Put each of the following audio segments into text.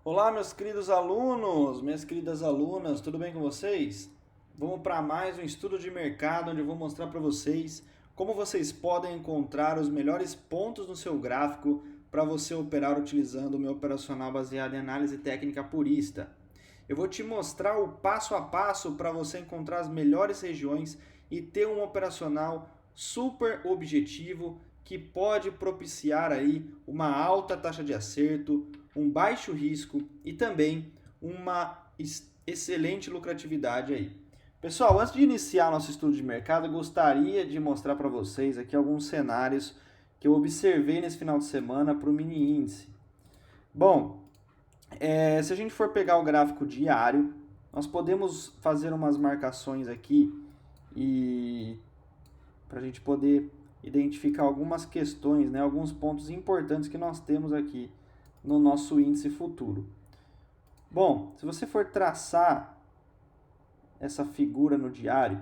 Olá, meus queridos alunos, minhas queridas alunas, tudo bem com vocês? Vamos para mais um estudo de mercado onde eu vou mostrar para vocês como vocês podem encontrar os melhores pontos no seu gráfico para você operar utilizando o meu operacional baseado em análise técnica purista. Eu vou te mostrar o passo a passo para você encontrar as melhores regiões e ter um operacional super objetivo que pode propiciar aí uma alta taxa de acerto, um baixo risco e também uma excelente lucratividade aí. Pessoal, antes de iniciar nosso estudo de mercado, eu gostaria de mostrar para vocês aqui alguns cenários que eu observei nesse final de semana para o mini índice. Bom, se a gente for pegar o gráfico diário, nós podemos fazer umas marcações aqui e para a gente poder identificar algumas questões, né, alguns pontos importantes que nós temos aqui no nosso índice futuro. Bom, se você for traçar essa figura no diário,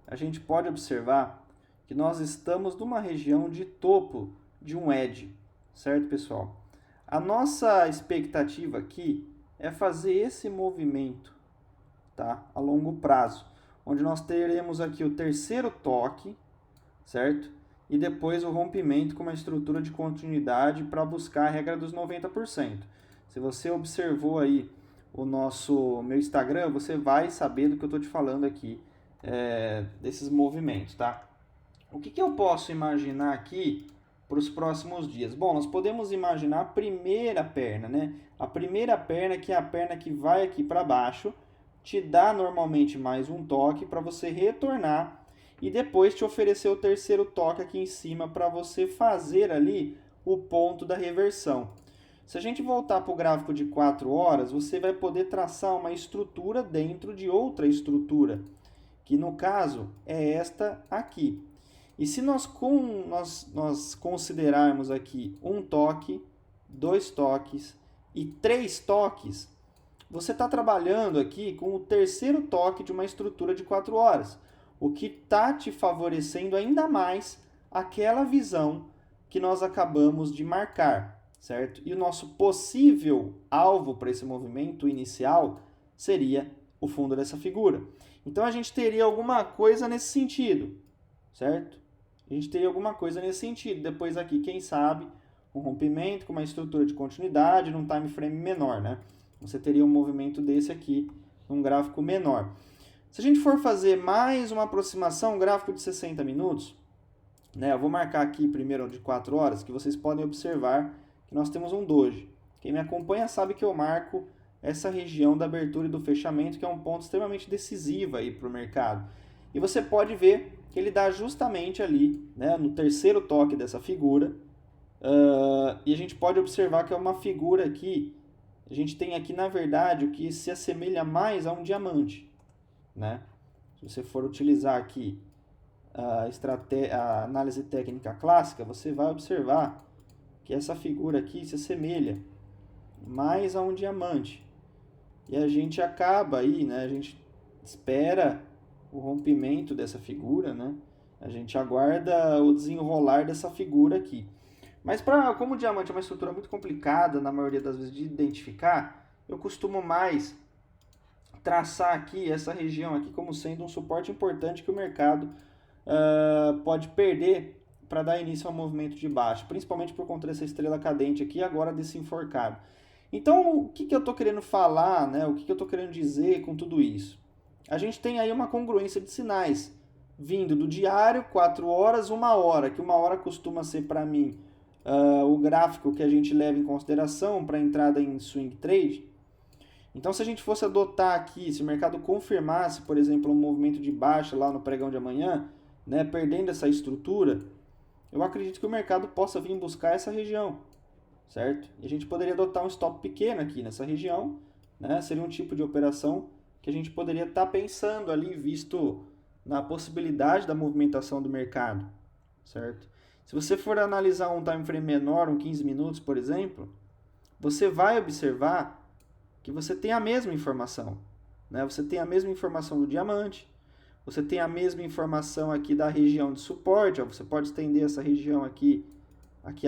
a gente pode observar que nós estamos numa região de topo de um edge, certo, pessoal? A nossa expectativa aqui é fazer esse movimento, tá? A longo prazo, onde nós teremos aqui o terceiro toque, certo? E depois o rompimento com uma estrutura de continuidade para buscar a regra dos 90%. Se você observou aí o meu Instagram, você vai saber do que eu estou te falando aqui, desses movimentos, tá? O que eu posso imaginar aqui para os próximos dias? Bom, nós podemos imaginar a primeira perna, né? A primeira perna, que é a perna que vai aqui para baixo, te dá normalmente mais um toque para você retornar e depois te oferecer o terceiro toque aqui em cima para você fazer ali o ponto da reversão. Se a gente voltar para o gráfico de 4 horas, você vai poder traçar uma estrutura dentro de outra estrutura, que no caso é esta aqui. E se nós considerarmos aqui um toque, dois toques e três toques, você está trabalhando aqui com o terceiro toque de uma estrutura de 4 horas, o que está te favorecendo ainda mais aquela visão que nós acabamos de marcar, certo? E o nosso possível alvo para esse movimento inicial seria o fundo dessa figura. Então a gente teria alguma coisa nesse sentido, certo? A gente teria alguma coisa nesse sentido. Depois aqui, quem sabe, um rompimento com uma estrutura de continuidade num time frame menor, né? Você teria um movimento desse aqui num gráfico menor. Se a gente for fazer mais uma aproximação, um gráfico de 60 minutos, né? Eu vou marcar aqui primeiro de 4 horas, que vocês podem observar que nós temos um doji. Quem me acompanha sabe que eu marco essa região da abertura e do fechamento, que é um ponto extremamente decisivo aí para o mercado. E você pode ver que ele dá justamente ali, né, no terceiro toque dessa figura. E a gente pode observar que é uma figura aqui. A gente tem aqui, na verdade, o que se assemelha mais a um diamante, né? Se você for utilizar aqui a análise técnica clássica, você vai observar que essa figura aqui se assemelha mais a um diamante. E a gente acaba aí, né? A gente espera o rompimento dessa figura, né? A gente aguarda o desenrolar dessa figura aqui. Mas como o diamante é uma estrutura muito complicada, na maioria das vezes, de identificar, eu costumo mais traçar aqui essa região aqui como sendo um suporte importante que o mercado pode perder para dar início ao movimento de baixo, principalmente por conta dessa estrela cadente aqui agora desse enforcado. Então, o que eu estou querendo falar, né? O que eu estou querendo dizer com tudo isso? A gente tem aí uma congruência de sinais vindo do diário, 4 horas, 1 hora, que 1 hora costuma ser para mim o gráfico que a gente leva em consideração para entrada em swing trade. Então, se a gente fosse adotar aqui, se o mercado confirmasse, por exemplo, um movimento de baixa lá no pregão de amanhã, né, perdendo essa estrutura, eu acredito que o mercado possa vir buscar essa região, certo? E a gente poderia adotar um stop pequeno aqui nessa região, né? Seria um tipo de operação que a gente poderia estar pensando ali, visto na possibilidade da movimentação do mercado, certo? Se você for analisar um time frame menor, um 15 minutos, por exemplo, você vai observar que você tem a mesma informação, né? Você tem a mesma informação do diamante, você tem a mesma informação aqui da região de suporte, ó, você pode estender essa região aqui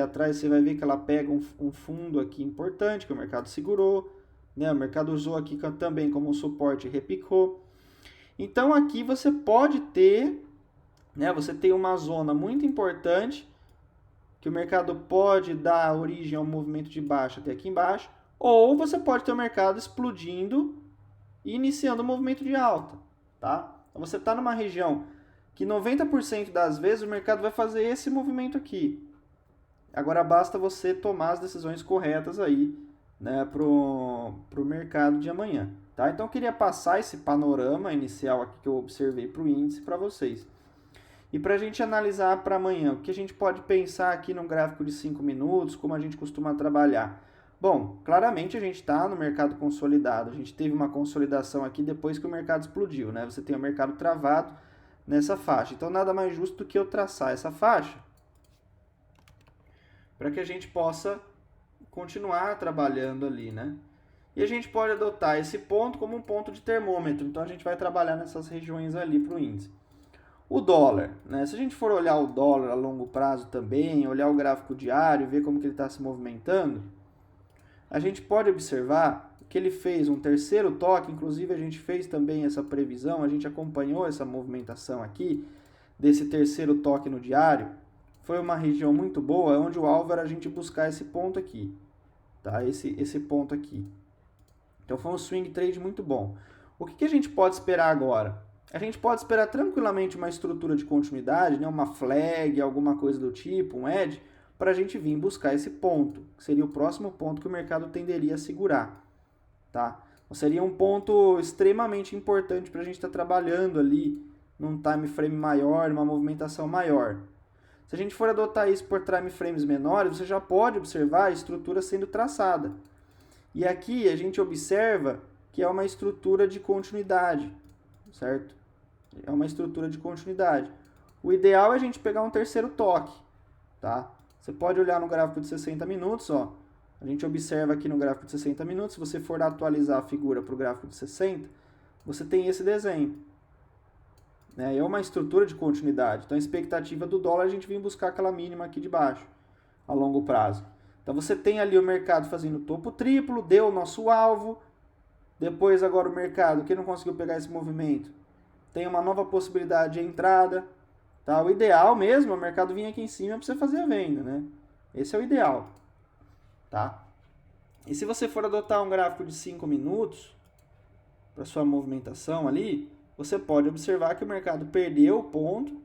atrás, você vai ver que ela pega um fundo aqui importante, que o mercado segurou, né? O mercado usou aqui também como um suporte e repicou. Então aqui você pode ter, né? Você tem uma zona muito importante que o mercado pode dar origem ao movimento de baixa até aqui embaixo, ou você pode ter o mercado explodindo e iniciando o movimento de alta, tá? Então você está numa região que 90% das vezes o mercado vai fazer esse movimento aqui. Agora basta você tomar as decisões corretas aí, né, pro mercado de amanhã, tá? Então eu queria passar esse panorama inicial aqui que eu observei para o índice para vocês. E para a gente analisar para amanhã, o que a gente pode pensar aqui no gráfico de 5 minutos, como a gente costuma trabalhar? Bom, claramente a gente está no mercado consolidado, a gente teve uma consolidação aqui depois que o mercado explodiu, né? Você tem o mercado travado nessa faixa. Então nada mais justo do que eu traçar essa faixa para que a gente possa continuar trabalhando ali, né? E a gente pode adotar esse ponto como um ponto de termômetro, então a gente vai trabalhar nessas regiões ali para o índice. O dólar, né? Se a gente for olhar o dólar a longo prazo também, olhar o gráfico diário, ver como que ele está se movimentando, a gente pode observar que ele fez um terceiro toque, inclusive a gente fez também essa previsão, a gente acompanhou essa movimentação aqui, desse terceiro toque no diário. Foi uma região muito boa, onde o alvo era a gente buscar esse ponto aqui, tá? Esse ponto aqui. Então foi um swing trade muito bom. O que a gente pode esperar agora? A gente pode esperar tranquilamente uma estrutura de continuidade, né? Uma flag, alguma coisa do tipo, um edge, para a gente vir buscar esse ponto, que seria o próximo ponto que o mercado tenderia a segurar, tá? Então, seria um ponto extremamente importante para a gente estar trabalhando ali num time frame maior, numa movimentação maior. Se a gente for adotar isso por time frames menores, você já pode observar a estrutura sendo traçada. E aqui a gente observa que é uma estrutura de continuidade, certo? É uma estrutura de continuidade. O ideal é a gente pegar um terceiro toque, tá? Você pode olhar no gráfico de 60 minutos, ó. A gente observa aqui no gráfico de 60 minutos, se você for atualizar a figura para o gráfico de 60, você tem esse desenho. É uma estrutura de continuidade. Então a expectativa do dólar é a gente vir buscar aquela mínima aqui de baixo, a longo prazo. Então você tem ali o mercado fazendo topo triplo, deu o nosso alvo. Depois agora o mercado, quem não conseguiu pegar esse movimento, tem uma nova possibilidade de entrada. Tá? O ideal mesmo é o mercado vir aqui em cima para você fazer a venda, né? Esse é o ideal. Tá? E se você for adotar um gráfico de 5 minutos para sua movimentação ali, você pode observar que o mercado perdeu o ponto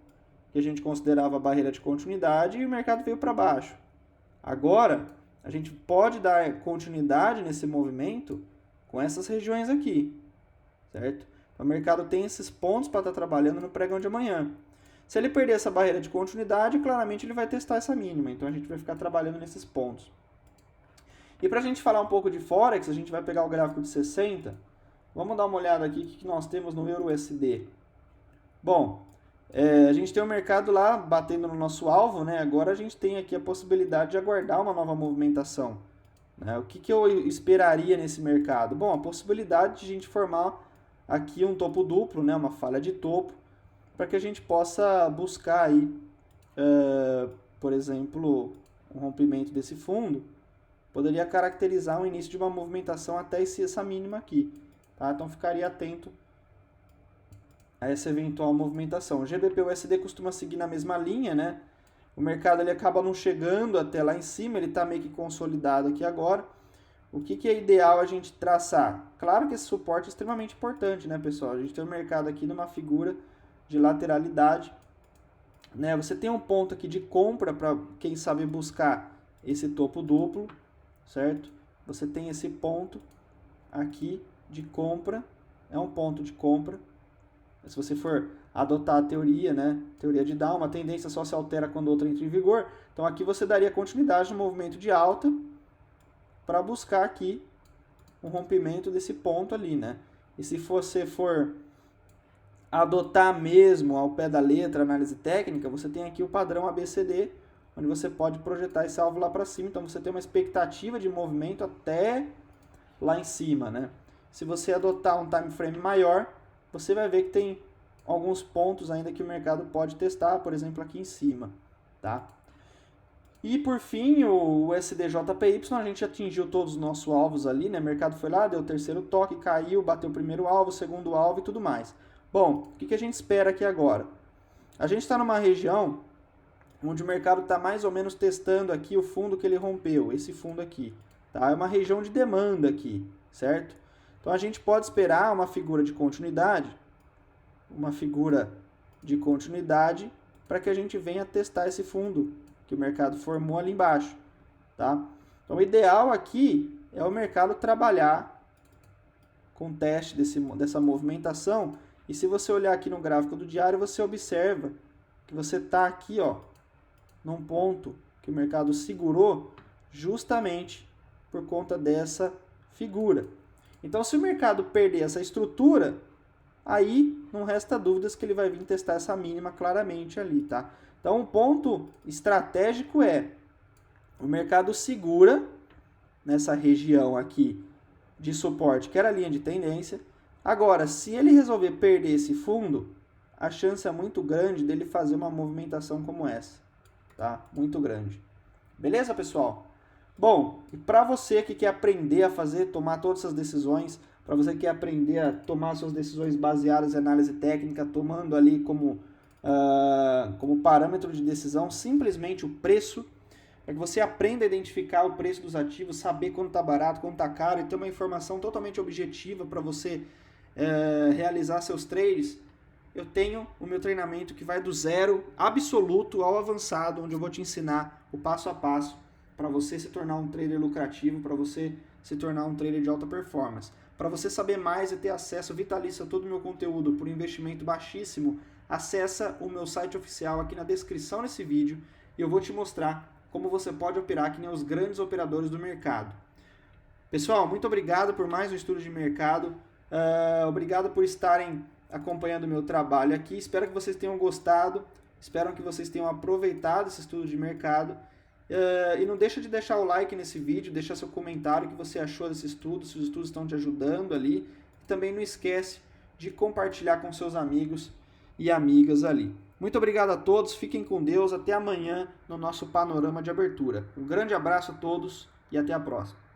que a gente considerava a barreira de continuidade e o mercado veio para baixo. Agora, a gente pode dar continuidade nesse movimento com essas regiões aqui, certo? Então, o mercado tem esses pontos para estar trabalhando no pregão de amanhã. Se ele perder essa barreira de continuidade, claramente ele vai testar essa mínima. Então, a gente vai ficar trabalhando nesses pontos. E para a gente falar um pouco de Forex, a gente vai pegar o gráfico de 60. Vamos dar uma olhada aqui o que nós temos no EURUSD. Bom, a gente tem o mercado lá batendo no nosso alvo, né? Agora a gente tem aqui a possibilidade de aguardar uma nova movimentação. Né? O que eu esperaria nesse mercado? Bom, a possibilidade de a gente formar aqui um topo duplo, né? Uma falha de topo, para que a gente possa buscar aí, por exemplo, um rompimento desse fundo, poderia caracterizar o início de uma movimentação até essa mínima aqui. Tá? Então ficaria atento a essa eventual movimentação. O GBP-USD costuma seguir na mesma linha, né? O mercado ele acaba não chegando até lá em cima, ele está meio que consolidado aqui agora. O que é ideal a gente traçar? Claro que esse suporte é extremamente importante, né, pessoal? A gente tem o mercado aqui numa figura de lateralidade. Né? Você tem um ponto aqui de compra para quem sabe buscar esse topo duplo, certo? Você tem esse ponto aqui de compra, é um ponto de compra. Se você for adotar a teoria, né? Teoria de Dow, uma tendência só se altera quando outra entra em vigor. Então aqui você daria continuidade no movimento de alta para buscar aqui um rompimento desse ponto ali, né? E se você for adotar mesmo ao pé da letra, análise técnica, você tem aqui o padrão ABCD, onde você pode projetar esse alvo lá para cima. Então você tem uma expectativa de movimento até lá em cima, né? Se você adotar um time frame maior, você vai ver que tem alguns pontos ainda que o mercado pode testar, por exemplo, aqui em cima, tá? E por fim, o SDJPY, a gente atingiu todos os nossos alvos ali, né? O mercado foi lá, deu o terceiro toque, caiu, bateu o primeiro alvo, o segundo alvo e tudo mais. Bom, o que a gente espera aqui agora? A gente está numa região onde o mercado está mais ou menos testando aqui o fundo que ele rompeu, esse fundo aqui. Tá? É uma região de demanda aqui, certo? Então a gente pode esperar uma figura de continuidade, para que a gente venha testar esse fundo que o mercado formou ali embaixo, tá? Então o ideal aqui é o mercado trabalhar com teste dessa movimentação, e se você olhar aqui no gráfico do diário, você observa que você está aqui, ó, num ponto que o mercado segurou justamente por conta dessa figura. Então, se o mercado perder essa estrutura, aí não resta dúvidas que ele vai vir testar essa mínima claramente ali, tá? Então, um ponto estratégico é o mercado segura nessa região aqui de suporte, que era a linha de tendência. Agora, se ele resolver perder esse fundo, a chance é muito grande dele fazer uma movimentação como essa, tá? Muito grande. Beleza, pessoal? Bom, e para você que quer aprender a tomar todas essas decisões, para você que quer aprender a tomar suas decisões baseadas em análise técnica, tomando ali como parâmetro de decisão simplesmente o preço, para que você aprenda a identificar o preço dos ativos, saber quando está barato, quando está caro, e ter uma informação totalmente objetiva para você realizar seus trades. Eu tenho o meu treinamento que vai do zero absoluto ao avançado, onde eu vou te ensinar o passo a passo para você se tornar um trader lucrativo, para você se tornar um trader de alta performance. Para você saber mais e ter acesso vitalício a todo o meu conteúdo por investimento baixíssimo, acessa o meu site oficial aqui na descrição desse vídeo e eu vou te mostrar como você pode operar que nem os grandes operadores do mercado. Pessoal, muito obrigado por mais um estudo de mercado. Obrigado por estarem acompanhando o meu trabalho aqui. Espero que vocês tenham gostado. Espero que vocês tenham aproveitado esse estudo de mercado. E não deixa de deixar o like nesse vídeo, deixar seu comentário o que você achou desse estudo, se os estudos estão te ajudando ali. E também não esquece de compartilhar com seus amigos e amigas ali. Muito obrigado a todos, fiquem com Deus, até amanhã no nosso panorama de abertura. Um grande abraço a todos e até a próxima.